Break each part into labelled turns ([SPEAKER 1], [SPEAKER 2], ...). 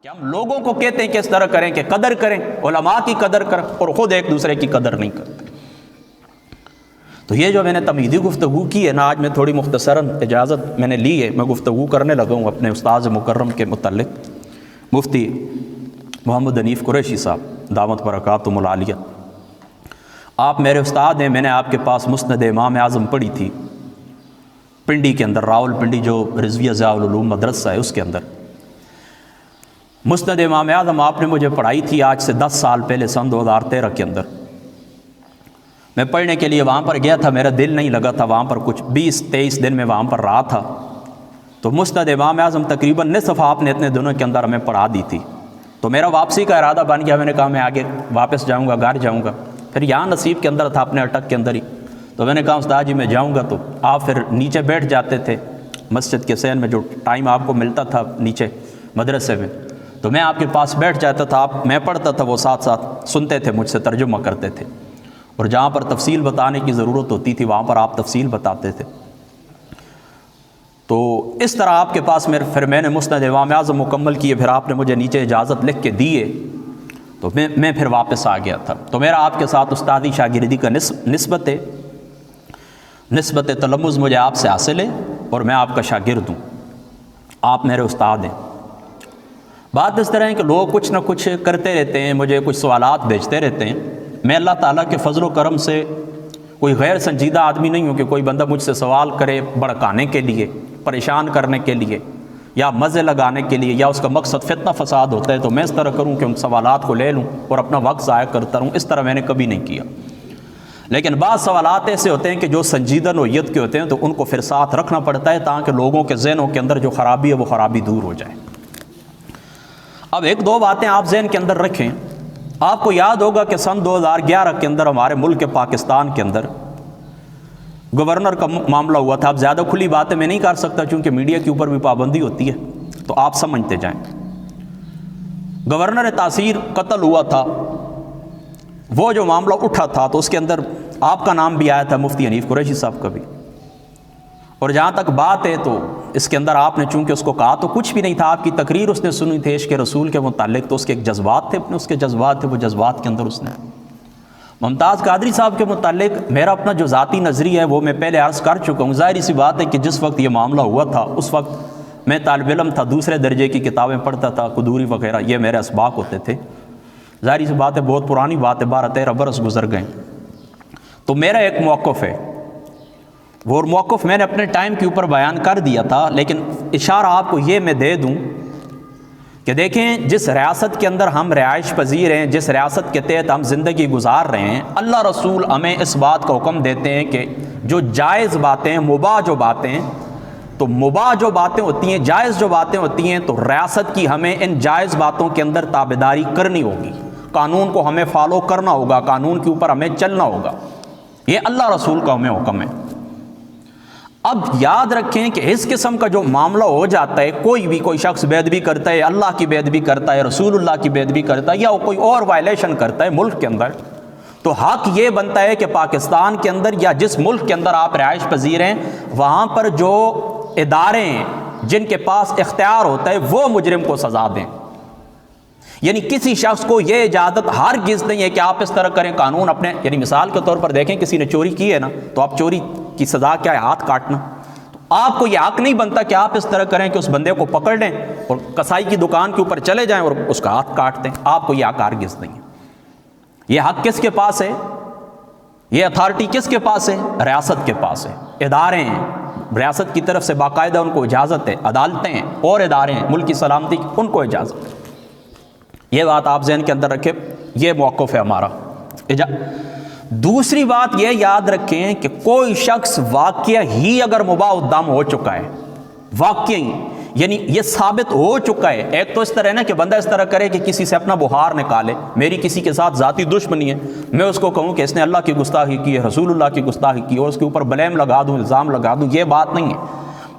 [SPEAKER 1] کہ ہم لوگوں کو کہتے ہیں کہ اس طرح کریں کہ قدر کریں، علماء کی قدر کریں، اور خود ایک دوسرے کی قدر نہیں کرتے۔ تو یہ جو میں نے تمہیدی گفتگو کی ہے نا، آج میں تھوڑی مختصراً اجازت میں نے لی ہے، میں گفتگو کرنے لگا ہوں اپنے استاذ مکرم کے متعلق، مفتی محمد حنیف قریشی صاحب دامت برکاتہم العالیہ۔ آپ میرے استاد ہیں، میں نے آپ کے پاس مسند امام اعظم پڑھی تھی پنڈی کے اندر، راول پنڈی جو رضویہ ضیاء العلوم مدرسہ ہے اس کے اندر۔ مسند امام اعظم آپ نے مجھے پڑھائی تھی آج سے 10 سال پہلے، سن 2013 کے اندر۔ میں پڑھنے کے لیے وہاں پر گیا تھا، میرا دل نہیں لگا تھا وہاں پر، کچھ 20-23 دن میں وہاں پر رہا تھا۔ تو مسند امام اعظم تقریباً نصف آپ نے اتنے دنوں کے اندر ہمیں پڑھا دی تھی۔ تو میرا واپسی کا ارادہ بن گیا، میں نے کہا میں آگے واپس جاؤں گا، گھر جاؤں گا۔ پھر یہاں نصیب کے اندر تھا، اپنے اٹک کے اندر ہی۔ تو میں نے کہا استاد جی میں جاؤں گا، تو آپ پھر نیچے بیٹھ جاتے تھے مسجد کے سین میں، جو ٹائم آپ کو ملتا تھا نیچے مدرسے میں، تو میں آپ کے پاس بیٹھ جاتا تھا، میں پڑھتا تھا، وہ ساتھ ساتھ سنتے تھے، مجھ سے ترجمہ کرتے تھے، اور جہاں پر تفصیل بتانے کی ضرورت ہوتی تھی وہاں پر آپ تفصیل بتاتے تھے۔ تو اس طرح آپ کے پاس پھر میں نے مسند امام اعظم مکمل کیے، پھر آپ نے مجھے نیچے اجازت لکھ کے دیے، تو میں پھر واپس آ گیا تھا۔ تو میرا آپ کے ساتھ استادی شاگردی کا نسبت تلمذ مجھے آپ سے حاصل ہے، اور میں آپ کا شاگرد ہوں، آپ میرے استاد ہیں۔ بات اس طرح ہے کہ لوگ کچھ نہ کچھ کرتے رہتے ہیں، مجھے کچھ سوالات بھیجتے رہتے ہیں۔ میں اللہ تعالیٰ کے فضل و کرم سے کوئی غیر سنجیدہ آدمی نہیں ہوں کہ کوئی بندہ مجھ سے سوال کرے بھڑکانے کے لیے، پریشان کرنے کے لیے، یا مزے لگانے کے لیے، یا اس کا مقصد فتنہ فساد ہوتا ہے تو میں اس طرح کروں کہ ان سوالات کو لے لوں اور اپنا وقت ضائع کرتا رہوں۔ اس طرح میں نے کبھی نہیں کیا۔ لیکن بعض سوالات ایسے ہوتے ہیں کہ جو سنجیدہ نوعیت کے ہوتے ہیں تو ان کو پھر ساتھ رکھنا پڑتا ہے تاکہ لوگوں کے ذہنوں کے اندر جو خرابی ہے وہ خرابی دور ہو جائے۔ اب 1-2 باتیں آپ ذہن کے اندر رکھیں۔ آپ کو یاد ہوگا کہ سن 2011 کے اندر ہمارے ملک پاکستان کے اندر گورنر کا معاملہ ہوا تھا۔ اب زیادہ کھلی باتیں میں نہیں کر سکتا چونکہ میڈیا کے اوپر بھی پابندی ہوتی ہے، تو آپ سمجھتے جائیں۔ گورنر تاثیر قتل ہوا تھا، وہ جو معاملہ اٹھا تھا تو اس کے اندر آپ کا نام بھی آیا تھا، مفتی حنیف قریشی صاحب کا بھی۔ اور جہاں تک بات ہے تو اس کے اندر آپ نے چونکہ اس کو کہا تو کچھ بھی نہیں تھا، آپ کی تقریر اس نے سنی تھی عشق رسول کے متعلق، تو اس کے ایک جذبات تھے، اس کے جذبات تھے، وہ جذبات کے اندر اس نے ممتاز قادری صاحب کے متعلق میرا اپنا جو ذاتی نظریہ ہے وہ میں پہلے عرض کر چکا ہوں۔ ظاہری سی بات ہے کہ جس وقت یہ معاملہ ہوا تھا اس وقت میں طالب علم تھا، دوسرے درجے کی کتابیں پڑھتا تھا، قدوری وغیرہ یہ میرے اسباق ہوتے تھے۔ ظاہری سی بات ہے بہت پرانی بات ہے، 12-13 برس گزر گئے۔ تو میرا ایک موقف ہے، وہ موقف میں نے اپنے ٹائم کے اوپر بیان کر دیا تھا، لیکن اشارہ آپ کو یہ میں دے دوں کہ دیکھیں جس ریاست کے اندر ہم رہائش پذیر ہیں، جس ریاست کے تحت ہم زندگی گزار رہے ہیں، اللہ رسول ہمیں اس بات کا حکم دیتے ہیں کہ جو جائز باتیں، مباح جو باتیں، تو مباح جو باتیں ہوتی ہیں، جائز جو باتیں ہوتی ہیں، تو ریاست کی ہمیں ان جائز باتوں کے اندر تابعداری کرنی ہوگی، قانون کو ہمیں فالو کرنا ہوگا، قانون کے اوپر ہمیں چلنا ہوگا۔ یہ اللہ رسول کا ہمیں حکم ہے۔ اب یاد رکھیں کہ اس قسم کا جو معاملہ ہو جاتا ہے، کوئی شخص بے ادبی کرتا ہے، اللہ کی بے ادبی کرتا ہے، رسول اللہ کی بے ادبی کرتا ہے، یا کوئی اور وائلیشن کرتا ہے ملک کے اندر، تو حق یہ بنتا ہے کہ پاکستان کے اندر یا جس ملک کے اندر آپ رہائش پذیر ہیں وہاں پر جو ادارے ہیں جن کے پاس اختیار ہوتا ہے وہ مجرم کو سزا دیں۔ یعنی کسی شخص کو یہ اجازت ہرگز نہیں ہے کہ آپ اس طرح کریں، قانون اپنے، یعنی مثال کے طور پر دیکھیں کسی نے چوری کی ہے نا، تو آپ چوری کی سزا کیا ہے؟ ہاتھ کاٹنا۔ تو آپ کو یہ حق نہیں بنتا کہ آپ اس طرح کریں کہ اس بندے کو پکڑ لیں اور کسائی کی دکان کے اوپر چلے جائیں اور اس کا ہاتھ کاٹ دیں۔ آپ کو یہ حق ہرگز نہیں ہے۔ یہ حق کس کے پاس ہے؟ یہ اتھارٹی کس کے پاس ہے؟ ریاست کے پاس ہے۔ ادارے ہیں، ریاست کی طرف سے باقاعدہ ان کو اجازت ہے، عدالتیں ہیں اور ادارے ہیں ملکی سلامتی کی، ان کو اجازت ہے۔ یہ بات آپ ذہن کے اندر رکھیں، یہ موقف ہے ہمارا۔ دوسری بات یہ یاد رکھیں کہ کوئی شخص واقعہ ہی اگر مباح الدم ہو چکا ہے، واقعی یعنی یہ ثابت ہو چکا ہے، ایک تو اس طرح ہے نا کہ بندہ اس طرح کرے کہ کسی سے اپنا بخار نکالے، میری کسی کے ساتھ ذاتی دشمنی ہے، میں اس کو کہوں کہ اس نے اللہ کی گستاخی کی ہے، رسول اللہ کی گستاخی کی، اور اس کے اوپر بلیم لگا دوں، الزام لگا دوں، یہ بات نہیں ہے۔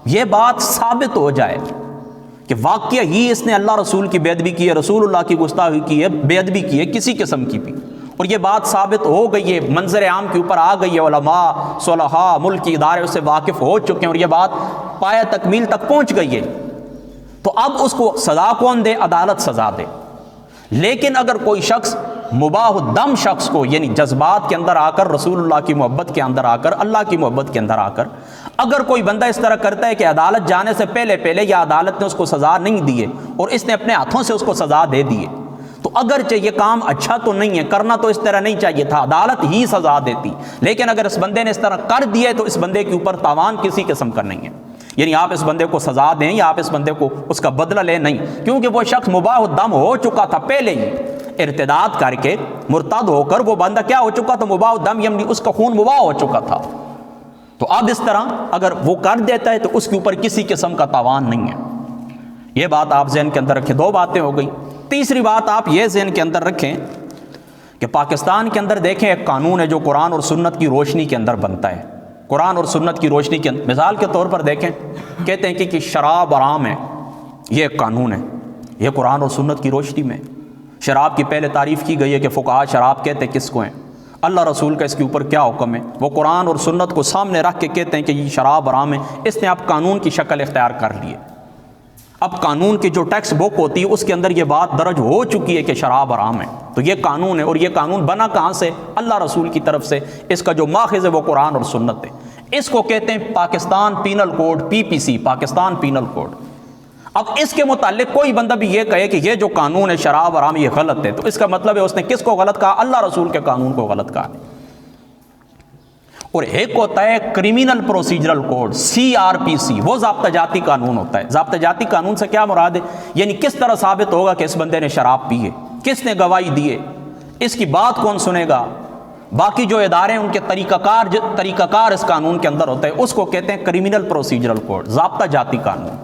[SPEAKER 1] یہ بات ثابت ہو جائے کہ واقعہ ہی اس نے اللہ رسول کی بے ادبی کی ہے، رسول اللہ کی گستاخی کی ہے، بے ادبی کی ہے کسی قسم کی بھی، اور یہ بات ثابت ہو گئی ہے، منظر عام کے اوپر آ گئی ہے، علماء، صلحاء، ملک کی ادارے اس سے واقف ہو چکے ہیں اور یہ بات پایہ تکمیل تک پہنچ گئی ہے، تو اب اس کو سزا کون دے؟ عدالت سزا دے۔ لیکن اگر کوئی شخص مباح الدم شخص کو، یعنی جذبات کے اندر آ کر، رسول اللہ کی محبت کے اندر آ کر، اللہ کی محبت کے اندر آ کر، اگر کوئی بندہ اس طرح کرتا ہے کہ عدالت جانے سے پہلے یا عدالت نے اس کو سزا نہیں دی ہے اور اس نے اپنے ہاتھوں سے اس کو سزا دے دی ہے، تو اگرچہ یہ کام اچھا تو نہیں ہے، کرنا تو اس طرح نہیں چاہیے تھا، عدالت ہی سزا دیتی، لیکن اگر اس بندے نے اس طرح کر دیا ہے تو اس بندے کے اوپر تاوان کسی قسم کا نہیں ہے۔ یعنی آپ اس بندے کو سزا دیں یا آپ اس بندے کو اس کا بدلہ لیں، نہیں، کیونکہ وہ شخص مباح الدم ہو چکا تھا پہلے ہی، ارتداد کر کے مرتد ہو کر وہ بندہ کیا ہو چکا تھا؟ مباح الدم، یعنی اس کا خون مباح ہو چکا تھا۔ تو اب اس طرح اگر وہ کر دیتا ہے تو اس کے اوپر کسی قسم کا تاوان نہیں ہے۔ یہ بات آپ ذہن کے اندر رکھیں۔ دو باتیں ہو گئی۔ تیسری بات آپ یہ ذہن کے اندر رکھیں کہ پاکستان کے اندر دیکھیں ایک قانون ہے جو قرآن اور سنت کی روشنی کے اندر بنتا ہے، قرآن اور سنت کی روشنی کے اندر۔ مثال کے طور پر دیکھیں، کہتے ہیں کہ شراب حرام ہے، یہ ایک قانون ہے، یہ قرآن اور سنت کی روشنی میں۔ شراب کی پہلے تعریف کی گئی ہے کہ فقہا شراب کہتے کس کو ہیں، اللہ رسول کا اس کے اوپر کیا حکم ہے، وہ قرآن اور سنت کو سامنے رکھ کے کہتے ہیں کہ یہ شراب حرام ہے۔ اس نے اب قانون کی شکل اختیار کر لی ہے۔ اب قانون کی جو ٹیکسٹ بک ہوتی ہے اس کے اندر یہ بات درج ہو چکی ہے کہ شراب حرام ہے، تو یہ قانون ہے۔ اور یہ قانون بنا کہاں سے؟ اللہ رسول کی طرف سے۔ اس کا جو ماخذ ہے وہ قرآن اور سنت ہے۔ اس کو کہتے ہیں Pakistan penal code, PPC، Pakistan penal code. اب اس کے متعلق کوئی بندہ بھی یہ کہے کہ یہ جو قانون ہے شراب حرام یہ غلط ہے، تو اس کا مطلب ہے اس نے کس کو غلط کہا؟ اللہ رسول کے قانون کو غلط کہا۔ اور ایک ہوتا ہے کرمینل پروسیجرل کوڈ، CRPC، وہ ضابطہ جاتی قانون ہوتا ہے۔ ضابطہ جاتی قانون سے کیا مراد ہے؟ یعنی کس طرح ثابت ہوگا کہ اس بندے نے شراب پی ہے، کس نے گواہی دی ہے، اس کی بات کون سنے گا، باقی جو ادارے ہیں ان کے طریقہ کار اس قانون کے اندر ہوتا ہے، اس کو کہتے ہیں کرمینل پروسیجرل کوڈ، ضابطہ جاتی قانون۔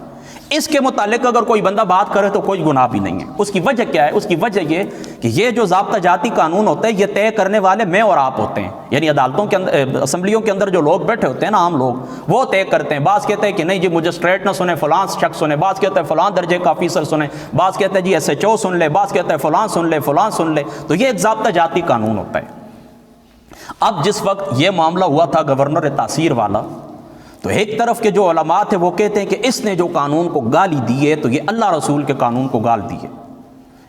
[SPEAKER 1] اس کے متعلق اگر کوئی بندہ بات کرے تو کوئی گناہ بھی نہیں ہے۔ اس کی وجہ کیا ہے؟ اس کی وجہ یہ کہ یہ جو ضابطہ جاتی قانون ہوتا ہے یہ طے کرنے والے میں اور آپ ہوتے ہیں، یعنی عدالتوں کے اندر، اسمبلیوں کے اندر جو لوگ بیٹھے ہوتے ہیں نا، عام لوگ، وہ طے کرتے ہیں۔ بعض کہتے ہیں کہ نہیں جی مجسٹریٹ نہ سنے، فلاں شخص سنے، بعض کہتے ہیں فلاں درجے کا آفیسر سنے، بعض کہتے ہیں جی SHO سن لے، بعض کہتے ہیں فلاں سن لے، فلاں سن لے۔ تو یہ ایک ضابطہ جاتی قانون ہوتا ہے۔ اب جس وقت یہ معاملہ ہوا تھا گورنر تاثیر والا، تو ایک طرف کے جو علماء تھے وہ کہتے ہیں کہ اس نے جو قانون کو گالی دی ہے تو یہ اللہ رسول کے قانون کو گال دی ہے،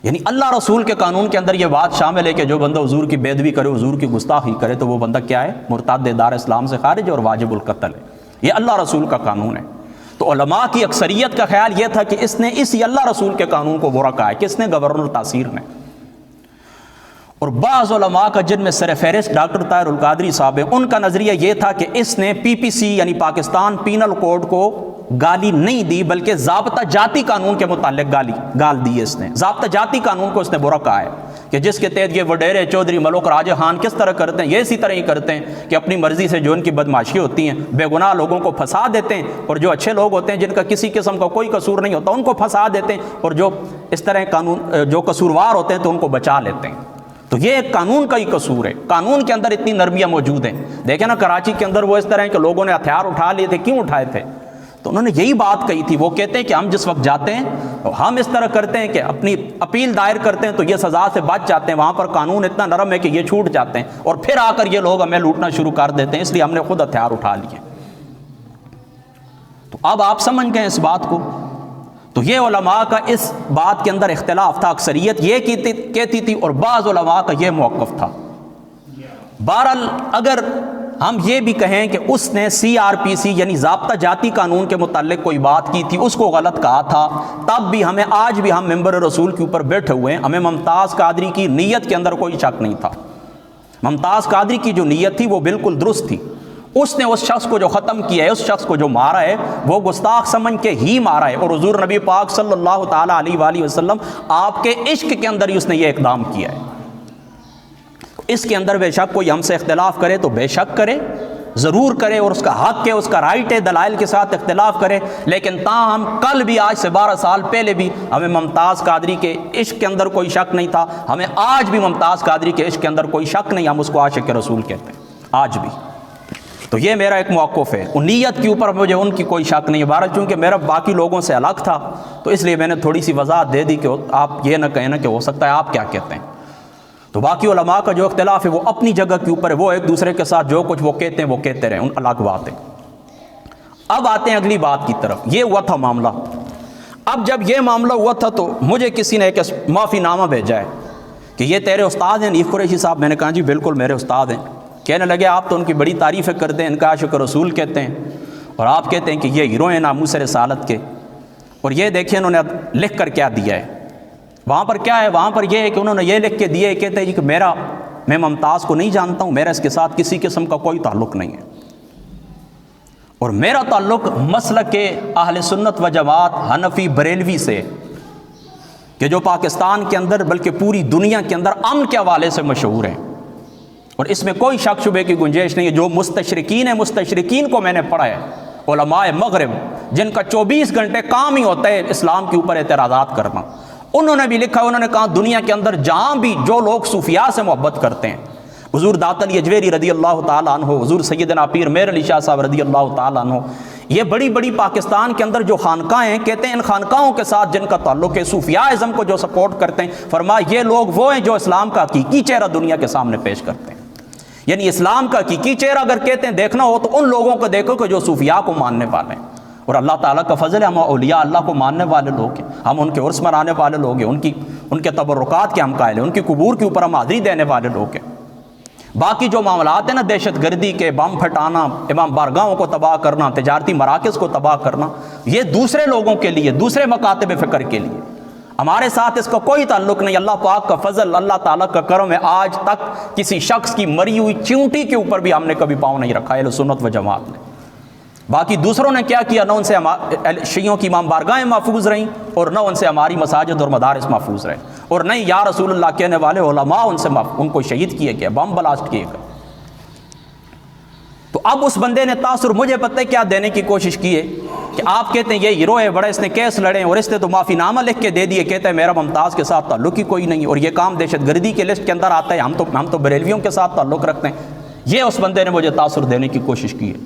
[SPEAKER 1] یعنی اللہ رسول کے قانون کے اندر یہ بات شامل ہے کہ جو بندہ حضور کی بے ادبی کرے، حضور کی گستاخی کرے، تو وہ بندہ کیا ہے؟ مرتد، دار اسلام سے خارج اور واجب القتل ہے۔ یہ اللہ رسول کا قانون ہے۔ تو علماء کی اکثریت کا خیال یہ تھا کہ اس نے اسی اللہ رسول کے قانون کو برا کہا ہے، کس نے؟ گورنر تاثیر نے۔ اور بعض علماء کا، جن میں سر فہرست ڈاکٹر طاہر القادری صاحب ہیں، ان کا نظریہ یہ تھا کہ اس نے PPC یعنی پاکستان پینل کوڈ کو گالی نہیں دی، بلکہ ضابطہ جاتی قانون کے متعلق گال دی ہے۔ اس نے ضابطہ جاتی قانون کو اس نے برا کہا ہے کہ جس کے تحت یہ وڈیرے، چودھری، ملوک، راجہ خان کس طرح کرتے ہیں، یہ اسی طرح ہی کرتے ہیں کہ اپنی مرضی سے جو ان کی بدمعاشی ہوتی ہیں، بے گناہ لوگوں کو پھنسا دیتے ہیں، اور جو اچھے لوگ ہوتے ہیں جن کا کسی قسم کا کوئی قصور نہیں ہوتا ان کو پھنسا دیتے ہیں، اور جو اس طرح قانون جو قصوروار ہوتے ہیں تو ان کو بچا لیتے ہیں۔ تو یہ ایک قانون کا ہی قصور ہے۔ قانون کے اندر اتنی نرمیاں موجود ہیں۔ دیکھیں نا کراچی کے اندر وہ اس طرح کہ لوگوں نے ہتھیار اٹھا لیے تھے، کیوں اٹھائے تھے؟ تو انہوں نے یہی بات کہی تھی۔ وہ کہتے ہیں کہ ہم جس وقت جاتے ہیں تو ہم اس طرح کرتے ہیں کہ اپنی اپیل دائر کرتے ہیں تو یہ سزا سے بچ جاتے ہیں، وہاں پر قانون اتنا نرم ہے کہ یہ چھوٹ جاتے ہیں، اور پھر آ کر یہ لوگ ہمیں لوٹنا شروع کر دیتے ہیں، اس لیے ہم نے خود ہتھیار اٹھا لیے۔ تو اب آپ سمجھ گئے اس بات کو۔ تو یہ علماء کا اس بات کے اندر اختلاف تھا، اکثریت یہ کہتی تھی اور بعض علماء کا یہ موقف تھا۔ بہرحال اگر ہم یہ بھی کہیں کہ اس نے CRPC یعنی ضابطہ جاتی قانون کے متعلق کوئی بات کی تھی، اس کو غلط کہا تھا، تب بھی ہمیں، آج بھی ہم ممبر رسول کے اوپر بیٹھے ہوئے ہیں، ہمیں ممتاز قادری کی نیت کے اندر کوئی شک نہیں تھا۔ ممتاز قادری کی جو نیت تھی وہ بالکل درست تھی۔ اس نے اس شخص کو جو ختم کیا ہے، اس شخص کو جو مارا ہے، وہ گستاخ سمجھ کے ہی مارا ہے، اور حضور نبی پاک صلی اللہ تعالیٰ علیہ وآلہ وسلم آپ کے عشق کے اندر ہی اس نے یہ اقدام کیا ہے۔ اس کے اندر بے شک کوئی ہم سے اختلاف کرے تو بے شک کرے، ضرور کرے، اور اس کا حق ہے، اس کا رائٹ ہے، دلائل کے ساتھ اختلاف کرے، لیکن تاہم کل بھی، آج سے 12 سال پہلے بھی ہمیں ممتاز قادری کے عشق کے اندر کوئی شک نہیں تھا، ہمیں آج بھی ممتاز قادری کے عشق کے اندر کوئی شک نہیں، ہم اس کو عاشق رسول کہتے ہیں آج بھی۔ تو یہ میرا ایک موقف ہے، نیت کے اوپر مجھے ان کی کوئی شک نہیں ہے۔ بہرحال چونکہ میرا باقی لوگوں سے الگ تھا تو اس لیے میں نے تھوڑی سی وضاحت دے دی کہ آپ یہ نہ کہیں نا کہ ہو سکتا ہے آپ کیا کہتے ہیں۔ تو باقی علماء کا جو اختلاف ہے وہ اپنی جگہ کے اوپر ہے، وہ ایک دوسرے کے ساتھ جو کچھ وہ کہتے ہیں وہ کہتے رہیں، ان الگ بات ہے۔ اب آتے ہیں اگلی بات کی طرف۔ یہ ہوا تھا معاملہ۔ اب جب یہ معاملہ ہوا تھا تو مجھے کسی نے ایک معافی نامہ بھیجا ہے کہ یہ تیرے استاد ہیں حنیف قریشی صاحب. میں نے کہا جی بالکل میرے استاد ہیں. کہنے لگے آپ تو ان کی بڑی تعریفیں کرتے ہیں, ان کا عاشق رسول کہتے ہیں, اور آپ کہتے ہیں کہ یہ ہیرو ہیں ناموس رسالت کے. اور یہ دیکھیں انہوں نے لکھ کر کیا دیا ہے وہاں پر. کیا ہے وہاں پر؟ یہ ہے کہ انہوں نے یہ لکھ کے دیا ہے, کہتے ہیں جی کہ میں ممتاز کو نہیں جانتا ہوں, میرا اس کے ساتھ کسی قسم کا کوئی تعلق نہیں ہے, اور میرا تعلق مسلک کے اہل سنت و جماعت حنفی بریلوی سے, کہ جو پاکستان کے اندر بلکہ پوری دنیا کے اندر امن کے حوالے سے مشہور ہیں, اور اس میں کوئی شک شبے کی گنجائش نہیں ہے. جو مستشرقین ہیں, مستشرقین کو میں نے پڑھا ہے, علماء مغرب جن کا 24 گھنٹے کام ہی ہوتا ہے اسلام کے اوپر اعتراضات کرنا, انہوں نے بھی لکھا, انہوں نے کہا دنیا کے اندر جہاں بھی جو لوگ صوفیاء سے محبت کرتے ہیں, حضور دات علی اجویری رضی اللہ تعالیٰ عنہ, حضور سیدنا پیر میر علی شاہ صاحب رضی اللہ تعالیٰ عنہ, یہ بڑی بڑی پاکستان کے اندر جو خانقاہیں ہیں, کہتے ہیں ان خانقاہوں کے ساتھ جن کا تعلق ہے, صوفیاء ازم کو جو سپورٹ کرتے ہیں, فرمایا یہ لوگ وہ ہیں جو اسلام کا حقیقی چہرہ دنیا کے سامنے پیش کرتے ہیں. یعنی اسلام کا حقیقی چہرہ اگر کہتے ہیں دیکھنا ہو تو ان لوگوں کو دیکھو کہ جو صوفیاء کو ماننے والے ہیں. اور اللہ تعالیٰ کا فضل ہے, ہم اولیاء اللہ کو ماننے والے لوگ ہیں, ہم ان کے عرس منانے والے لوگ ہیں, ان کے تبرکات کے ہم قائل ہیں, ان کی قبور کے اوپر ہم حاضری دینے والے لوگ ہیں. باقی جو معاملات ہیں نا, دہشت گردی کے, بم پھٹانا, امام بارگاہوں کو تباہ کرنا, تجارتی مراکز کو تباہ کرنا, یہ دوسرے لوگوں کے لیے, دوسرے مکاتب فکر کے لیے, ہمارے ساتھ اس کا کوئی تعلق نہیں. اللہ پاک کا فضل, اللہ تعالیٰ کا کرم ہے, آج تک کسی شخص کی مری ہوئی چیونٹی کے اوپر بھی ہم نے کبھی پاؤں نہیں رکھا اہل سنت و جماعت نے. باقی دوسروں نے کیا کیا, نہ ان سے شیعوں کی امام بارگاہیں محفوظ رہیں, اور نہ ان سے ہماری مساجد اور مدارس محفوظ رہے, اور نہیں یا رسول اللہ کہنے والے علماء ان کو شہید کیے گئے, بم بلاسٹ کیے گئے. تو اب اس بندے نے تاثر مجھے پتہ ہے کیا دینے کی کوشش کی ہے کہ آپ کہتے ہیں یہ ہیرو ہے بڑا, اس نے کیس لڑے اور اس نے تو معافی نامہ لکھ کے دے دیے, کہتے ہیں میرا ممتاز کے ساتھ تعلق ہی کوئی نہیں, اور یہ کام دہشت گردی کے لسٹ کے اندر آتا ہے, ہم تو بریلویوں کے ساتھ تعلق رکھتے ہیں. یہ اس بندے نے مجھے تاثر دینے کی کوشش کی ہے.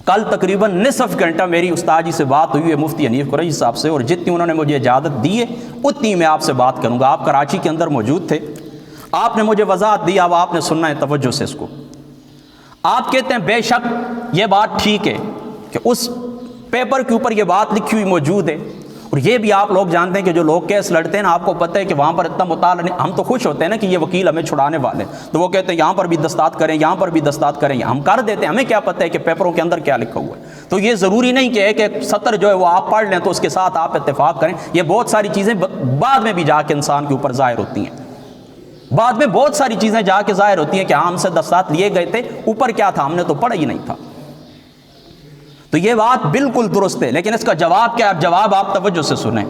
[SPEAKER 1] کل تقریباً نصف گھنٹہ میری استاد جی سے بات ہوئی ہے مفتی حنیف قریشی صاحب سے, اور جتنی انہوں نے مجھے اجازت دی ہے اتنی میں آپ سے بات کروں گا. آپ کراچی کے اندر موجود تھے, آپ نے مجھے وضاحت دی, اب آپ نے سننا ہے توجہ سے اس کو. آپ کہتے ہیں بے شک یہ بات ٹھیک ہے کہ اس پیپر کے اوپر یہ بات لکھی ہوئی موجود ہے, اور یہ بھی آپ لوگ جانتے ہیں کہ جو لوگ کیس لڑتے ہیں نا, آپ کو پتہ ہے کہ وہاں پر اتنا مطالعہ نہیں, ہم تو خوش ہوتے ہیں نا کہ یہ وکیل ہمیں چھڑانے والے, تو وہ کہتے ہیں یہاں پر بھی دستخط کریں, یہاں پر بھی دستخط کریں, ہم کر دیتے ہیں, ہمیں کیا پتہ ہے کہ پیپروں کے اندر کیا لکھا ہوا ہے. تو یہ ضروری نہیں کہ ایک سطر جو ہے وہ آپ پڑھ لیں تو اس کے ساتھ آپ اتفاق کریں. یہ بہت ساری چیزیں بعد میں بھی جا کے انسان کے اوپر ظاہر ہوتی ہیں, بعد میں بہت ساری چیزیں جا کے ظاہر ہوتی ہیں کہ ہم سے دستخط لیے گئے تھے, اوپر کیا تھا ہم نے تو پڑھا ہی نہیں تھا. تو یہ بات بالکل درست ہے, لیکن اس کا جواب کیا ہے؟ جواب آپ توجہ سے سنیں.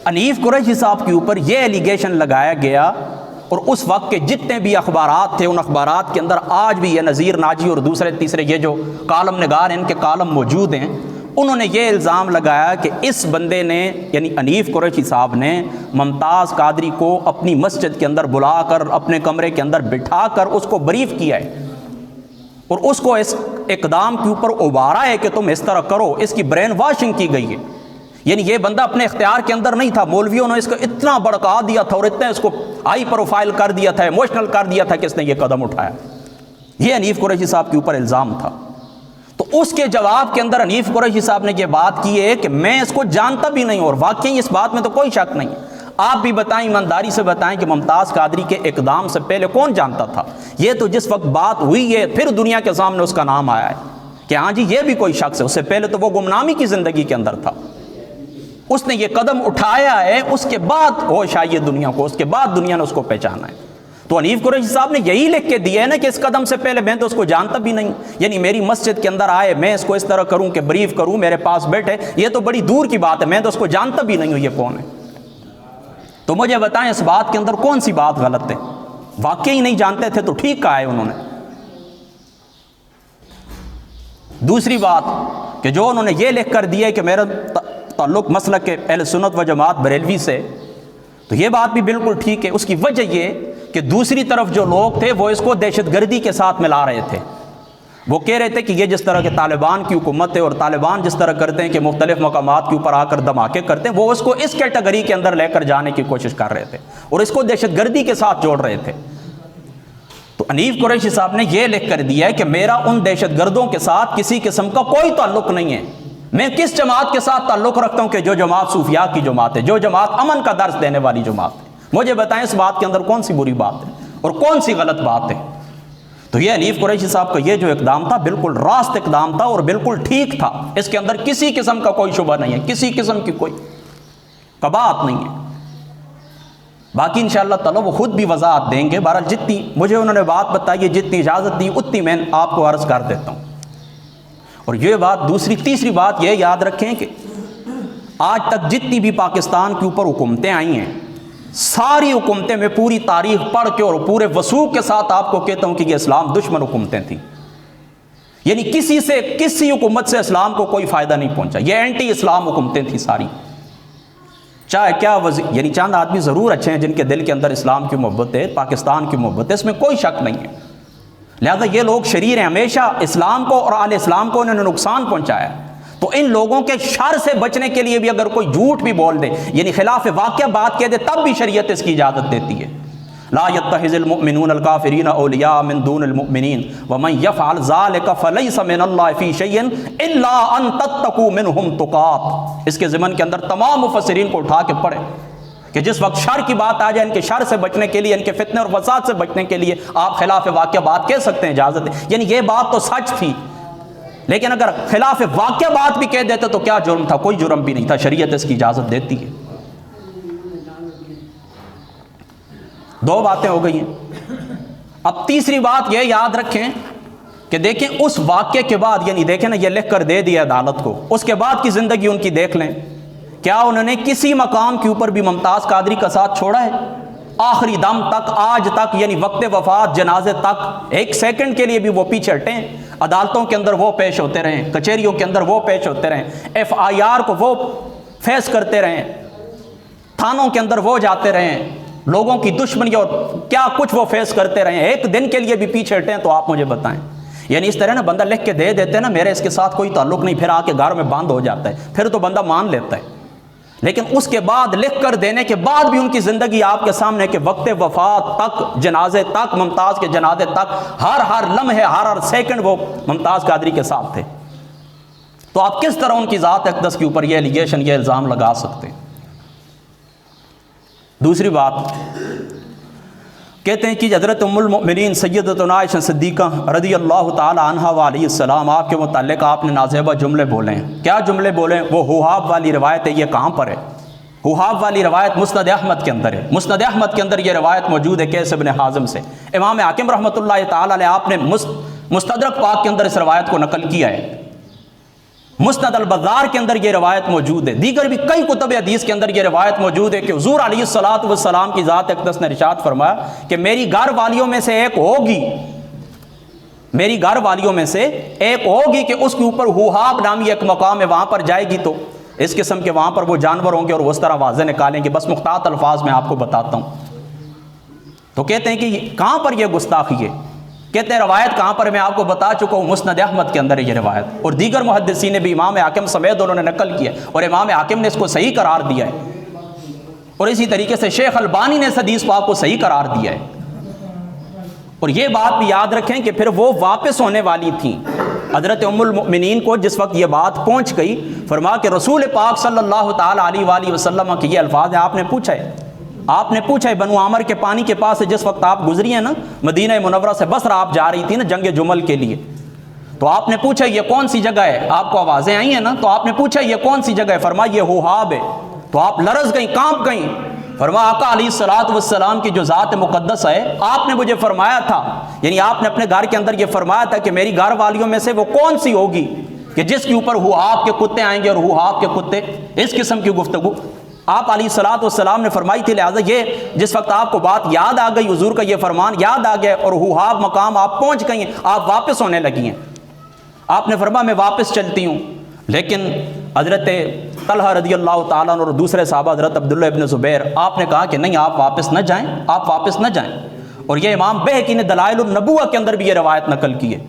[SPEAKER 1] حنیف قریشی صاحب کے اوپر یہ ایلیگیشن لگایا گیا, اور اس وقت کے جتنے بھی اخبارات تھے ان اخبارات کے اندر آج بھی یہ نذیر ناجی اور دوسرے تیسرے یہ جو کالم نگار ہیں ان کے کالم موجود ہیں, انہوں نے یہ الزام لگایا کہ اس بندے نے یعنی حنیف قریشی صاحب نے ممتاز قادری کو اپنی مسجد کے اندر بلا کر اپنے کمرے کے اندر بٹھا کر اس کو بریف کیا ہے, اور اس کو اس اقدام کے اوپر ابھارا ہے کہ تم اس طرح کرو. اس کی برین واشنگ کی گئی ہے. یعنی یہ بندہ اپنے اختیار کے اندر نہیں تھا, مولویوں نے اس کو اتنا بڑکا دیا تھا اور اتنا اس کو ہائی پروفائل کر دیا تھا, ایموشنل کر دیا تھا کہ اس نے یہ قدم اٹھایا. یہ حنیف قریشی صاحب کے اوپر الزام تھا. تو اس کے جواب کے اندر حنیف قریشی صاحب نے یہ بات کی ہے کہ میں اس کو جانتا بھی نہیں, اور واقعی اس بات میں تو کوئی شک نہیں. آپ بھی بتائیں, ایمانداری سے بتائیں کہ ممتاز قادری کے اقدام سے پہلے کون جانتا تھا؟ یہ تو جس وقت بات ہوئی ہے پھر دنیا کے سامنے اس کا نام آیا ہے کہ ہاں جی یہ بھی کوئی شخص ہے. اس سے پہلے تو وہ گمنامی کی زندگی کے اندر تھا. اس نے یہ قدم اٹھایا ہے, اس کے بعد ہوش آئی ہے دنیا کو, اس کے بعد دنیا نے اس کو پہچانا ہے. تو حنیف قریشی صاحب نے یہی لکھ کے دیا ہے نا کہ اس قدم سے پہلے میں تو اس کو جانتا بھی نہیں. یعنی میری مسجد کے اندر آئے, میں اس کو اس طرح کروں کہ بریف کروں, میرے پاس بیٹھے, یہ تو بڑی دور کی بات ہے, میں تو اس کو جانتا بھی نہیں ہوں یہ کون ہے. تو مجھے بتائیں اس بات کے اندر کون سی بات غلط ہے؟ واقعی نہیں جانتے تھے تو ٹھیک کہا ہے انہوں نے. دوسری بات کہ جو انہوں نے یہ لکھ کر دیا ہے کہ میرا تعلق مسلک کے اہل سنت و جماعت بریلوی سے, تو یہ بات بھی بالکل ٹھیک ہے. اس کی وجہ یہ کہ دوسری طرف جو لوگ تھے وہ اس کو دہشت گردی کے ساتھ ملا رہے تھے. وہ کہہ رہے تھے کہ یہ جس طرح کے طالبان کی حکومت ہے اور طالبان جس طرح کرتے ہیں کہ مختلف مقامات کے اوپر آ کر دھماکے کرتے ہیں, وہ اس کو اس کیٹیگری کے اندر لے کر جانے کی کوشش کر رہے تھے اور اس کو دہشت گردی کے ساتھ جوڑ رہے تھے. تو حنیف قریشی صاحب نے یہ لکھ کر دیا ہے کہ میرا ان دہشت گردوں کے ساتھ کسی قسم کا کوئی تعلق نہیں ہے. میں کس جماعت کے ساتھ تعلق رکھتا ہوں کہ جو جماعت صوفیاء کی جماعت ہے، جو جماعت امن کا درس دینے والی جماعت ہے۔ مجھے بتائیں اس بات کے اندر کون سی بری بات ہے اور کون سی غلط بات ہے؟ تو یہ حنیف قریشی صاحب کا یہ جو اقدام تھا بالکل راست اقدام تھا اور بالکل ٹھیک تھا، اس کے اندر کسی قسم کا کوئی شبہ نہیں ہے، کسی قسم کی کوئی کباہت نہیں ہے۔ باقی انشاءاللہ تعالیٰ وہ خود بھی وضاحت دیں گے۔ بہرحال جتنی مجھے انہوں نے بات بتائی ہے، جتنی اجازت دی اتنی میں آپ کو عرض کر دیتا ہوں۔ اور یہ بات تیسری بات یہ یاد رکھیں کہ آج تک جتنی بھی پاکستان کے اوپر حکومتیں آئی ہیں، ساری حکومتیں میں پوری تاریخ پڑھ کے اور پورے وثوق کے ساتھ آپ کو کہتا ہوں کہ یہ اسلام دشمن حکومتیں تھیں، یعنی کسی حکومت سے اسلام کو کوئی فائدہ نہیں پہنچا، یہ اینٹی اسلام حکومتیں تھیں ساری۔ چاہے کیا یعنی چند آدمی ضرور اچھے ہیں جن کے دل کے اندر اسلام کی محبت ہے، پاکستان کی محبت ہے، اس میں کوئی شک نہیں ہے، لہذا یہ لوگ شریر ہیں، ہمیشہ اسلام کو اور اہل اسلام کو انہوں نے نقصان پہنچایا۔ تو ان لوگوں کے شر سے بچنے کے لیے بھی اگر کوئی جھوٹ بھی بول دے، یعنی خلاف واقعہ بات کہہ دے، تب بھی شریعت اس کی اجازت دیتی ہے۔ لا يتخذ المؤمنون الكافرین اولیاء من دون المؤمنین ومن يفعل ذلك فليس من الله في شيء الا ان تتقوا منهم تقات۔ اس کے ضمن کے اندر تمام مفسرین کو اٹھا کے پڑھے کہ جس وقت شر کی بات آ جائے، ان کے شر سے بچنے کے لیے، ان کے فتنے اور فساد سے بچنے کے لیے آپ خلاف واقعہ بات کہہ سکتے ہیں، اجازت ہے۔ یعنی یہ بات تو سچ تھی، لیکن اگر خلاف واقعہ بات بھی کہہ دیتے تو کیا جرم تھا؟ کوئی جرم بھی نہیں تھا، شریعت اس کی اجازت دیتی ہے۔ دو باتیں ہو گئی ہیں۔ اب تیسری بات یہ یاد رکھیں کہ دیکھیں اس واقعے کے بعد، یعنی دیکھیں نا، یہ لکھ کر دے دیا عدالت کو، اس کے بعد کی زندگی ان کی دیکھ لیں، کیا انہوں نے کسی مقام کے اوپر بھی ممتاز قادری کا ساتھ چھوڑا ہے؟ آخری دم تک، آج تک، یعنی وقت وفات، جنازے تک، ایک سیکنڈ کے لیے بھی وہ پیچھے ہٹیں؟ عدالتوں کے اندر وہ پیش ہوتے رہیں، کچہریوں کے اندر وہ پیش ہوتے رہیں، FIR کو وہ فیس کرتے رہیں، تھانوں کے اندر وہ جاتے رہیں، لوگوں کی دشمنی اور کیا کچھ وہ فیس کرتے رہیں، ایک دن کے لیے بھی پیچھے ہٹیں تو آپ مجھے بتائیں۔ یعنی اس طرح نا بندہ لکھ کے دے دیتے نا میرے اس کے ساتھ کوئی تعلق نہیں، پھر آ کے گھر میں بند ہو جاتا ہے، پھر تو بندہ مان لیتا ہے، لیکن اس کے بعد لکھ کر دینے کے بعد بھی ان کی زندگی آپ کے سامنے کہ وقت وفات تک، جنازے تک، ممتاز کے جنازے تک، ہر لمحے، ہر سیکنڈ وہ ممتاز قادری کے ساتھ تھے، تو آپ کس طرح ان کی ذات اقدس کے اوپر یہ ایلیگیشن، یہ الزام لگا سکتے ہیں؟ دوسری بات کہتے ہیں کہ حضرت ام المؤمنین سیدتنا عائشہ صدیقہ رضی اللہ تعالی عنہ وعلیہ السلام، آپ کے متعلق آپ نے نازیبہ جملے بولے ہیں۔ کیا جملے بولے؟ وہ حواب والی روایت ہے، یہ کہاں پر ہے؟ حواب والی روایت مسند احمد کے اندر ہے، مسند احمد کے اندر یہ روایت موجود ہے قیس بن حازم سے۔ امام حاکم رحمۃ اللہ تعالی علیہ آپ نے مستدرک پاک کے اندر اس روایت کو نقل کیا ہے، مسند البزار کے اندر یہ روایت موجود ہے، دیگر بھی کئی کتب حدیث کے اندر یہ روایت موجود ہے کہ حضور علیہ الصلوۃ والسلام کی ذات اقدس نے ارشاد فرمایا کہ میری گھر والیوں میں سے ایک ہوگی، میری گھر والیوں میں سے ایک ہوگی کہ اس کے اوپر حواب نامی ایک مقام ہے، وہاں پر جائے گی تو اس قسم کے وہاں پر وہ جانور ہوں گے اور وہ اس طرح واضح نکالیں گے۔ بس مختصر الفاظ میں آپ کو بتاتا ہوں۔ تو کہتے ہیں کہ کہاں پر یہ گستاخی ہے؟ کہتے ہیں روایت کہاں پر؟ میں آپ کو بتا چکا ہوں، مسند احمد کے اندر ہے یہ روایت، اور دیگر محدثین نے بھی امام حاکم سمیت انہوں نے نقل کیا اور امام حاکم نے اس کو صحیح قرار دیا ہے، اور اسی طریقے سے شیخ البانی نے اس حدیث پاک کو صحیح قرار دیا ہے۔ اور یہ بات بھی یاد رکھیں کہ پھر وہ واپس ہونے والی تھیں۔ حضرت ام المؤمنین کو جس وقت یہ بات پہنچ گئی، فرما کہ رسول پاک صلی اللہ تعالی علیہ وآلہ وسلم کے یہ الفاظ ہیں، آپ نے پوچھا ہے بنو عامر کے پانی کے پاس سے جس وقت آپ گزری ہیں نا، مدینہ منورہ سے بصرہ آپ جا رہی تھی نا جنگ جمل کے لیے، تو آپ نے پوچھا یہ کون سی جگہ ہے؟ آپ کو آوازیں آئی ہیں نا، تو آپ نے پوچھا یہ کون سی جگہ ہے؟ فرمایا یہ حواب ہے، تو آپ لرز گئیں، کانپ گئیں۔ فرمایا آقا علیہ الصلوۃ والسلام کی جو ذات مقدس ہے، آپ نے مجھے فرمایا تھا، یعنی آپ نے اپنے گھر کے اندر یہ فرمایا تھا کہ میری گھر والیوں میں سے وہ کون سی ہوگی کہ جس کے اوپر حواب کے کتے آئیں گے، اور حواب کے کتے اس قسم کی گفتگو آپ علیہ الصلوۃ والسلام نے فرمائی تھی۔ لہٰذا یہ جس وقت آپ کو بات یاد آ گئی، حضور کا یہ فرمان یاد آ گیا اور حواب مقام آپ پہنچ گئی ہیں، آپ واپس ہونے لگی ہیں، آپ نے فرمایا میں واپس چلتی ہوں، لیکن حضرت طلحہ رضی اللہ تعالیٰ عنہ اور دوسرے صحابہ حضرت عبداللہ ابن زبیر، آپ نے کہا کہ نہیں، آپ واپس نہ جائیں، آپ واپس نہ جائیں۔ اور یہ امام بہقی نے دلائل النبوہ کے اندر بھی یہ روایت نقل کی ہے،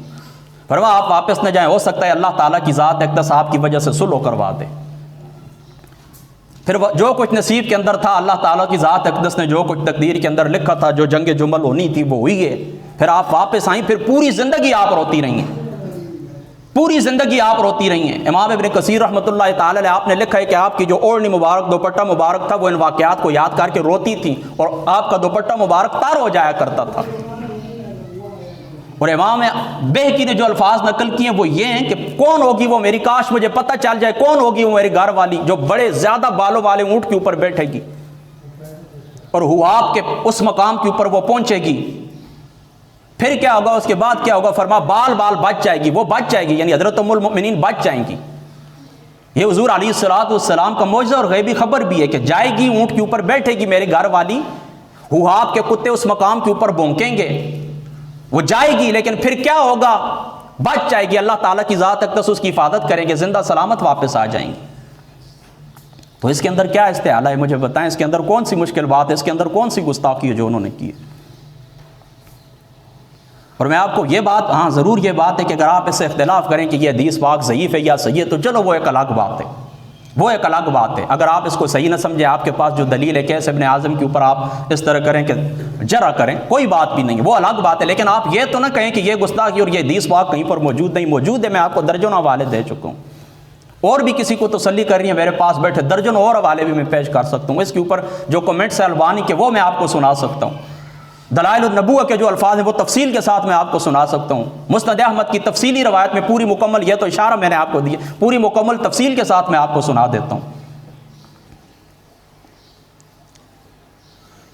[SPEAKER 1] فرمایا آپ واپس نہ جائیں، ہو سکتا ہے اللہ تعالیٰ کی ذات اقدس آپ کی وجہ سے صلح کروا دے۔ پھر جو کچھ نصیب کے اندر تھا، اللہ تعالیٰ کی ذات اقدس نے جو کچھ تقدیر کے اندر لکھا تھا، جو جنگ جمل ہونی تھی وہ ہوئی ہے، پھر آپ واپس آئیں، پھر پوری زندگی آپ روتی رہی ہیں۔ پوری زندگی آپ روتی رہی ہیں۔ امام ابن کثیر رحمۃ اللہ تعالی علیہ آپ نے لکھا ہے کہ آپ کی جو اوڑھنی مبارک دوپٹہ مبارک تھا وہ ان واقعات کو یاد کر کے روتی تھی اور آپ کا دوپٹہ مبارک تار ہو جایا کرتا تھا۔ اور امام بہقی نے جو الفاظ نقل کیے ہیں وہ یہ ہیں کہ کون ہوگی وہ میری، کاش مجھے پتہ چل جائے کون ہوگی وہ میری گھر والی جو بڑے زیادہ بالوں والے اونٹ کے اوپر بیٹھے گی اور حواب کے اس مقام کے اوپر وہ پہنچے گی۔ پھر کیا ہوگا، اس کے بعد کیا ہوگا؟ فرما بال بچ جائے گی، وہ بچ جائے گی، یعنی حضرت ام المؤمنین بچ جائیں گی۔ یہ حضور علیہ السلام کا معجزہ اور غیبی خبر بھی ہے کہ جائے گی، اونٹ کے اوپر بیٹھے گی میرے گھر والی، حواب کے کتے اس مقام کے اوپر بھونکیں گے، وہ جائے گی لیکن پھر کیا ہوگا؟ بچ جائے گی، اللہ تعالیٰ کی ذات اقدس اس کی حفاظت کریں گے، زندہ سلامت واپس آ جائیں گی۔ تو اس کے اندر کیا استعارہ ہے مجھے بتائیں، اس کے اندر کون سی مشکل بات ہے، اس کے اندر کون سی گستاخی ہے جو انہوں نے کی ہے؟ اور میں آپ کو یہ بات، ہاں ضرور یہ بات ہے کہ اگر آپ اس سے اختلاف کریں کہ یہ حدیث پاک ضعیف ہے یا صحیح ہے تو چلو وہ ایک الگ بات ہے، وہ ایک الگ بات ہے۔ اگر آپ اس کو صحیح نہ سمجھیں، آپ کے پاس جو دلیل ہے قیس ابن اعظم کے اوپر آپ اس طرح کریں کہ جرح کریں، کوئی بات بھی نہیں ہے، وہ الگ بات ہے، لیکن آپ یہ تو نہ کہیں کہ یہ گستاخی اور یہ حدیث پاک کہیں پر موجود نہیں، موجود ہے، میں آپ کو درجنوں حوالے دے چکا ہوں۔ اور بھی کسی کو تسلی کرنی ہے میرے پاس بیٹھے درجنوں اور حوالے بھی میں پیش کر سکتا ہوں، اس کے اوپر جو کمنٹس ہیں البانی کے وہ میں آپ کو سنا سکتا ہوں، دلائل النبوہ کے جو الفاظ ہیں وہ تفصیل کے ساتھ میں آپ کو سنا سکتا ہوں، مسند احمد کی تفصیلی روایت میں پوری مکمل، یہ تو اشارہ میں نے آپ کو دی، پوری مکمل تفصیل کے ساتھ میں آپ کو سنا دیتا ہوں۔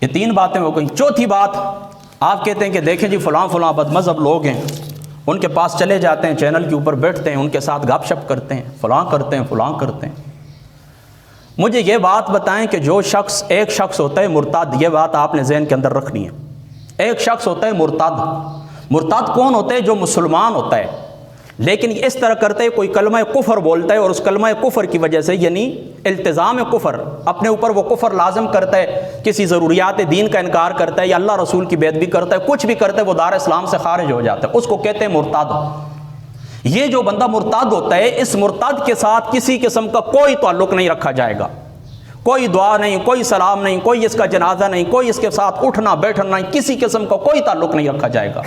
[SPEAKER 1] یہ تین باتیں ہو گئیں۔ چوتھی بات، آپ کہتے ہیں کہ دیکھیں جی فلاں فلاں بد مذہب لوگ ہیں، ان کے پاس چلے جاتے ہیں، چینل کے اوپر بیٹھتے ہیں، ان کے ساتھ گپ شپ کرتے ہیں، فلاں کرتے ہیں، فلاں کرتے ہیں۔ مجھے یہ بات بتائیں کہ جو شخص، ایک شخص ہوتا ہے مرتد، یہ بات آپ نے ذہن کے اندر رکھنی ہے، ایک شخص ہوتا ہے مرتد۔ مرتد کون ہوتا ہے؟ جو مسلمان ہوتا ہے لیکن اس طرح کرتے کوئی کلمہ کفر بولتا ہے اور اس کلمہ کفر کی وجہ سے، یعنی التزام کفر، اپنے اوپر وہ کفر لازم کرتا ہے، کسی ضروریات دین کا انکار کرتا ہے یا اللہ رسول کی بے ادبی کرتا ہے، کچھ بھی کرتا ہے، وہ دار اسلام سے خارج ہو جاتا ہے، اس کو کہتے ہیں مرتد۔ یہ جو بندہ مرتد ہوتا ہے، اس مرتد کے ساتھ کسی قسم کا کوئی تعلق نہیں رکھا جائے گا، کوئی دعا نہیں، کوئی سلام نہیں، کوئی اس کا جنازہ نہیں، کوئی اس کے ساتھ اٹھنا بیٹھنا نہیں، کسی قسم کا کوئی تعلق نہیں رکھا جائے گا۔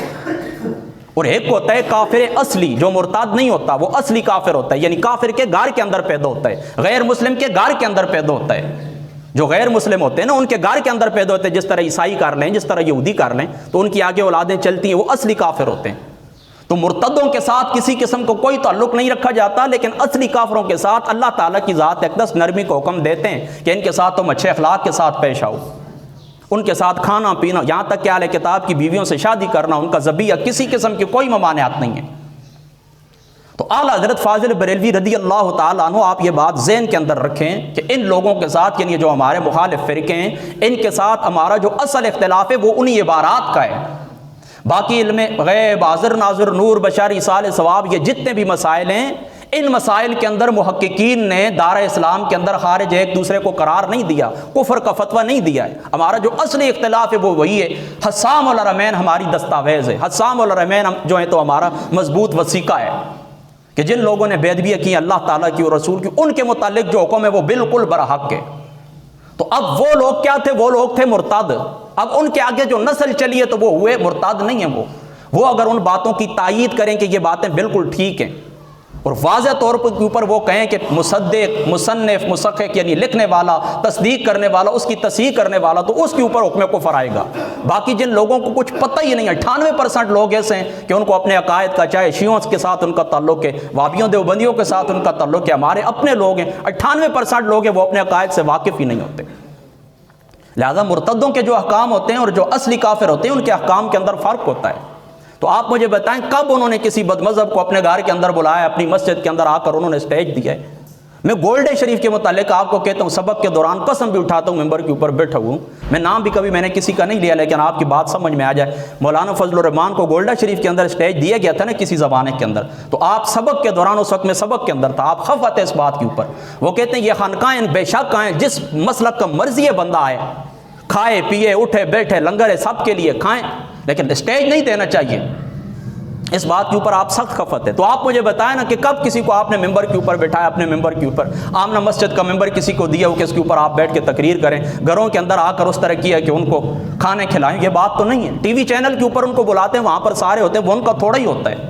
[SPEAKER 1] اور ایک ہوتا ہے کافر اصلی، جو مرتد نہیں ہوتا، وہ اصلی کافر ہوتا ہے، یعنی کافر کے گھر کے اندر پیدا ہوتا ہے، غیر مسلم کے گھر کے اندر پیدا ہوتا ہے۔ جو غیر مسلم ہوتے ہیں نا، ان کے گھر کے اندر پیدا ہوتے ہیں، جس طرح عیسائی کر لیں، جس طرح یہودی کر لیں، تو ان کی آگے اولادیں چلتی ہیں، وہ اصلی کافر ہوتے ہیں۔ تو مرتدوں کے ساتھ کسی قسم کو کوئی تعلق نہیں رکھا جاتا، لیکن اصلی کافروں کے ساتھ اللہ تعالیٰ کی ذات اقدس نرمی کو حکم دیتے ہیں کہ ان کے ساتھ تم اچھے اخلاق کے ساتھ پیش آؤ، ان کے ساتھ کھانا پینا، یہاں تک کہ اہل کتاب کی بیویوں سے شادی کرنا، ان کا ذبیحہ، کسی قسم کی کوئی ممانعت نہیں ہے۔ تو اعلیٰ حضرت فاضل بریلوی رضی اللہ تعالیٰ عنہ، آپ یہ بات ذہن کے اندر رکھیں کہ ان لوگوں کے ساتھ، یعنی جو ہمارے مخالف فرقے ہیں، ان کے ساتھ ہمارا جو اصل اختلاف ہے وہ انہی عبارات کا ہے۔ باقی علم غیب، حاضر ناظر، نور، بشر، ایصال ثواب، یہ جتنے بھی مسائل ہیں، ان مسائل کے اندر محققین نے دار اسلام کے اندر خارج ایک دوسرے کو قرار نہیں دیا، کفر کا فتویٰ نہیں دیا ہے۔ ہمارا جو اصلی اختلاف ہے وہ وہی ہے، حسام الحرمین ہماری دستاویز ہے، حسام الحرمین جو ہے تو ہمارا مضبوط وثیقہ ہے کہ جن لوگوں نے بے ادبی کی اللہ تعالیٰ کی اور رسول کی، ان کے متعلق جو حکم ہے وہ بالکل برحق ہے۔ تو اب وہ لوگ کیا تھے؟ وہ لوگ تھے مرتد۔ اب ان کے آگے جو نسل چلی ہے تو وہ ہوئے مرتد نہیں ہیں۔ وہ اگر ان باتوں کی تائید کریں کہ یہ باتیں بالکل ٹھیک ہیں اور واضح طور پر کے اوپر وہ کہیں کہ مصدق، مصنف، مصحح، یعنی لکھنے والا، تصدیق کرنے والا، اس کی تصحیح کرنے والا، تو اس کے اوپر حکم کفر آئے گا۔ باقی جن لوگوں کو کچھ پتہ ہی نہیں، 98% لوگ ایسے ہیں کہ ان کو اپنے عقائد کا، چاہے شیعوں کے ساتھ ان کا تعلق ہے، وہابیوں دیوبندیوں کے ساتھ ان کا تعلق ہے، ہمارے اپنے لوگ ہیں 98% لوگ ہیں وہ اپنے عقائد سے واقف ہی نہیں ہوتے۔ لہذا مرتدوں کے جو احکام ہوتے ہیں اور جو اصلی کافر ہوتے ہیں ان کے احکام کے اندر فرق ہوتا ہے۔ تو آپ مجھے بتائیں کب انہوں نے کسی بد مذہب کو اپنے گھر کے اندر بلایا، اپنی مسجد کے اندر آ کر انہوں نے اسٹیج دیا ہے؟ میں گولڈن شریف کے متعلق آپ کو کہتا ہوں، سبق کے دوران قسم بھی اٹھاتا ہوں، ممبر کے اوپر بیٹھا ہوں، میں نام بھی کبھی میں نے کسی کا نہیں لیا، لیکن آپ کی بات سمجھ میں آ جائے، مولانا فضل الرحمان کو گولڈن شریف کے اندر اسٹیج دیا گیا تھا نا کسی زمانے کے اندر، تو آپ سبق کے دوران، اس وقت میں سبق کے اندر تھا، آپ خفا تھے اس بات کے اوپر۔ وہ کہتے ہیں یہ خانقاہیں بے شک ہیں، جس مسلک کا مرضی بندہ آئے، کھائے پیے اٹھے بیٹھے لنگر ہے، سب کے لیے کھائیں، لیکن اسٹیج نہیں دینا چاہیے۔ اس بات کے اوپر آپ سخت خفت ہے۔ تو آپ مجھے بتائیں نا کہ کب کسی کو آپ نے ممبر کے اوپر بٹھایا، اپنے ممبر کے اوپر آمنہ مسجد کا ممبر کسی کو دیا ہو کہ اس کے اوپر آپ بیٹھ کے تقریر کریں، گھروں کے اندر آ کر اس طرح کیا کہ ان کو کھانے کھلائیں، یہ بات تو نہیں ہے۔ ٹی وی چینل کے اوپر ان کو بلاتے ہیں، وہاں پر سارے ہوتے ہیں، وہ ان کا تھوڑا ہی ہوتا ہے۔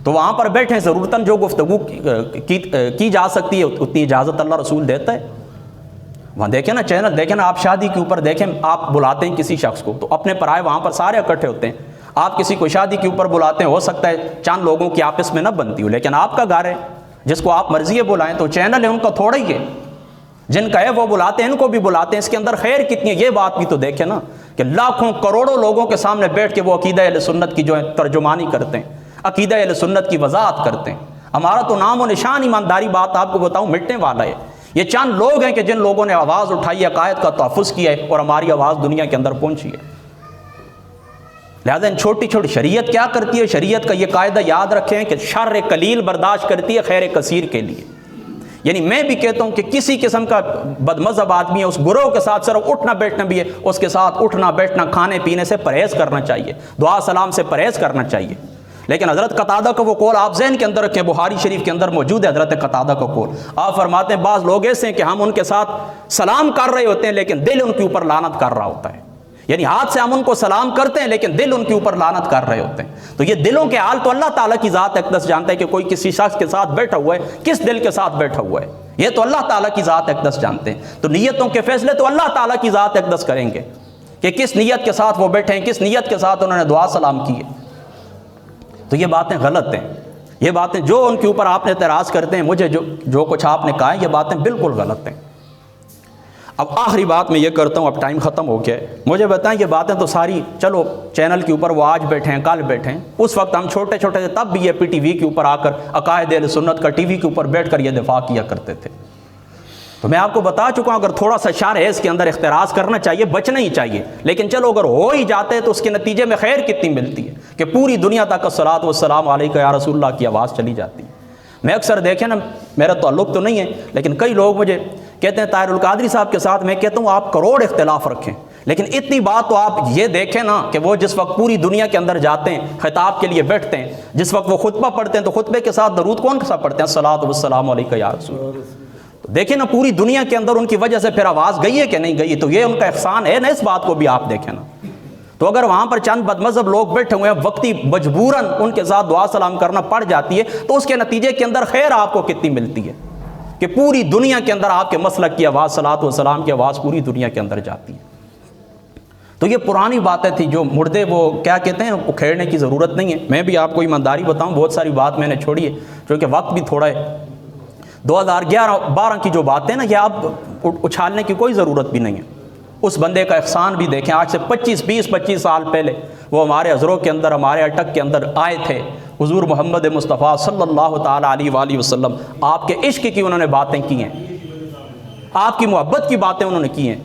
[SPEAKER 1] تو وہاں پر بیٹھیں، ضرورتاً جو گفتگو کی جا سکتی ہے اتنی اجازت اللہ رسول دیتا ہے۔ وہاں دیکھیں نا چینل دیکھیں نا، آپ شادی کے اوپر دیکھیں، آپ بلاتے ہیں کسی شخص کو تو اپنے پرائے وہاں پر سارے اکٹھے ہوتے ہیں، آپ کسی کو شادی کے اوپر بلاتے ہیں، ہو سکتا ہے چند لوگوں کی آپس میں نہ بنتی ہو، لیکن آپ کا گھر ہے، جس کو آپ مرضی بلائیں، تو چینل ہے ان کا تھوڑا ہی ہے، جن کا ہے وہ بلاتے ہیں، ان کو بھی بلاتے ہیں، اس کے اندر خیر کتنی ہے یہ بات بھی تو دیکھیں نا، کہ لاکھوں کروڑوں لوگوں کے سامنے بیٹھ کے وہ عقیدہ اہل سنت کی جو ہے ترجمانی کرتے ہیں، عقیدہ اہل سنت کی وضاحت کرتے ہیں۔ ہمارا تو نام و نشان ایمانداری بات آپ کو بتاؤں مٹنے والا ہے۔ یہ چند لوگ ہیں کہ جن لوگوں نے آواز اٹھائی ہے، عقائد کا تحفظ کیا ہے اور ہماری آواز دنیا کے اندر پہنچی ہے۔ لہذا ان چھوٹی چھوٹی شریعت کیا کرتی ہے؟ شریعت کا یہ قاعدہ یاد رکھیں کہ شر قلیل برداشت کرتی ہے خیر کثیر کے لیے۔ یعنی میں بھی کہتا ہوں کہ کسی قسم کا بد مذہب آدمی ہے، اس گروہ کے ساتھ صرف اٹھنا بیٹھنا بھی ہے، اس کے ساتھ اٹھنا بیٹھنا کھانے پینے سے پرہیز کرنا چاہیے، دعا سلام سے پرہیز کرنا چاہیے۔ لیکن حضرت قتادہ کا وہ قول آپ ذہن کے اندر رکھیں، بخاری شریف کے اندر موجود ہے حضرت قتادہ کا قول۔ آپ فرماتے ہیں بعض لوگ ایسے ہیں کہ ہم ان کے ساتھ سلام کر رہے ہوتے ہیں لیکن دل ان کے اوپر لعنت کر رہا ہوتا ہے، یعنی ہاتھ سے ہم ان کو سلام کرتے ہیں لیکن دل ان کے اوپر لعنت کر رہے ہوتے ہیں۔ تو یہ دلوں کے حال تو اللہ تعالیٰ کی ذات اقدس جانتا ہے کہ کوئی کسی شخص کے ساتھ بیٹھا ہوا ہے، کس دل کے ساتھ بیٹھا ہوا ہے، یہ تو اللہ تعالیٰ کی ذات اقدس جانتے ہیں۔ تو نیتوں کے فیصلے تو اللہ تعالیٰ کی ذات اقدس کریں گے کہ کس نیت کے ساتھ وہ بیٹھے ہیں، کس نیت کے ساتھ انہوں نے دعا سلام کی ہے۔ تو یہ باتیں غلط ہیں، یہ باتیں جو ان کے اوپر آپ نے اعتراض کرتے ہیں، مجھے جو کچھ آپ نے کہا ہے یہ باتیں بالکل غلط ہیں۔ اب آخری بات میں یہ کرتا ہوں، اب ٹائم ختم ہو گیا ہے، مجھے بتائیں یہ باتیں تو ساری چلو چینل کے اوپر وہ آج بیٹھے ہیں کل بیٹھے ہیں، اس وقت ہم چھوٹے چھوٹے تھے تب بھی یہ پی ٹی وی کے اوپر آ کر عقائد اہل سنت کا ٹی وی کے اوپر بیٹھ کر یہ دفاع کیا کرتے تھے۔ تو میں آپ کو بتا چکا ہوں اگر تھوڑا سا شر ہے اس کے اندر اختراض کرنا چاہیے، بچنا ہی چاہیے، لیکن چلو اگر ہو ہی جاتے ہیں تو اس کے نتیجے میں خیر کتنی ملتی ہے کہ پوری دنیا تک الصلاۃ والسلام علیک یا رسول اللہ کی آواز چلی جاتی ہے۔ میں اکثر دیکھیں نا، میرا تعلق تو نہیں ہے لیکن کئی لوگ مجھے کہتے ہیں طاہر القادری صاحب کے ساتھ، میں کہتا ہوں آپ کروڑ اختلاف رکھیں لیکن اتنی بات تو آپ یہ دیکھیں نا کہ وہ جس وقت پوری دنیا کے اندر جاتے ہیں خطاب کے لیے بیٹھتے ہیں، جس وقت وہ خطبہ پڑھتے ہیں تو خطبے کے ساتھ درود کون کے ساتھ پڑھتے ہیں؟ الصلاۃ والسلام علیک یا رسول اللہ۔ دیکھیں نا پوری دنیا کے اندر ان کی وجہ سے پھر آواز گئی ہے کہ نہیں گئی، تو یہ ان کا احسان ہے نا، اس بات کو بھی آپ دیکھیں نا۔ تو اگر وہاں پر چند بد مذہب لوگ بیٹھے ہوئے ہیں، وقتی مجبوراً ان کے ساتھ دعا سلام کرنا پڑ جاتی ہے، تو اس کے نتیجے کے اندر خیر آپ کو کتنی ملتی ہے کہ پوری دنیا کے اندر آپ کے مسلک کی آواز، صلاۃ و سلام کی آواز پوری دنیا کے اندر جاتی ہے۔ تو یہ پرانی باتیں تھیں جو مردے وہ کیا کہتے ہیں اکھیڑنے کی ضرورت نہیں ہے۔ میں بھی آپ کو ایمانداری بتاؤں بہت ساری بات میں نے چھوڑی ہے کیونکہ وقت بھی تھوڑا ہے۔ 2011-12 کی جو باتیں نا یہ اب اچھالنے کی کوئی ضرورت بھی نہیں ہے۔ اس بندے کا احسان بھی دیکھیں، آج سے 25 سال پہلے وہ ہمارے عذروں کے اندر، ہمارے اٹک کے اندر آئے تھے، حضور محمد مصطفیٰ صلی اللہ تعالیٰ علیہ وآلہ وسلم آپ کے عشق کی انہوں نے باتیں کی ہیں، آپ کی محبت کی باتیں انہوں نے کی ہیں،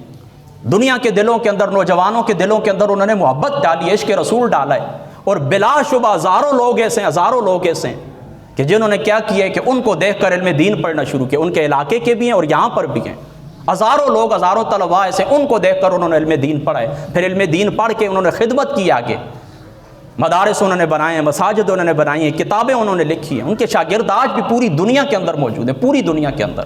[SPEAKER 1] دنیا کے دلوں کے اندر، نوجوانوں کے دلوں کے اندر انہوں نے محبت ڈالی ہے، عشق رسول ڈالا ہے۔ اور بلا شبہ ہزاروں لوگ ایسے ہیں کہ جنہوں نے کیا کیا ہے کہ ان کو دیکھ کر علم دین پڑھنا شروع کیا، ان کے علاقے کے بھی ہیں اور یہاں پر بھی ہیں، ہزاروں لوگ، ہزاروں طلباء ایسے ان کو دیکھ کر انہوں نے علم دین پڑھا ہے، پھر علم دین پڑھ کے انہوں نے خدمت کی، آگے مدارس انہوں نے بنائے ہیں، مساجد انہوں نے بنائی ہیں، کتابیں انہوں نے لکھی ہیں، ان کے شاگرد آج بھی پوری دنیا کے اندر موجود ہیں، پوری دنیا کے اندر۔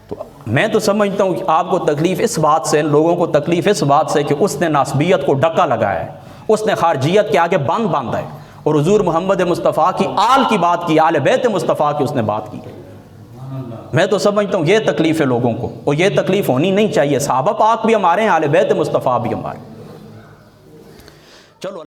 [SPEAKER 1] تو میں تو سمجھتا ہوں کہ آپ کو تکلیف اس بات سے، ان لوگوں کو تکلیف اس بات سے کہ اس نے ناسبیت کو ڈکا لگایا ہے، اس نے خارجیت کے آگے بند باندھا ہے اور حضور محمد مصطفیٰ کی آل کی بات کی، آل بیت مصطفیٰ کی اس نے بات کی ہے۔ میں تو سمجھتا ہوں یہ تکلیف ہے لوگوں کو، اور یہ تکلیف ہونی نہیں چاہیے۔ صحابہ پاک بھی ہمارے ہیں، آل بیت مصطفیٰ بھی ہمارے۔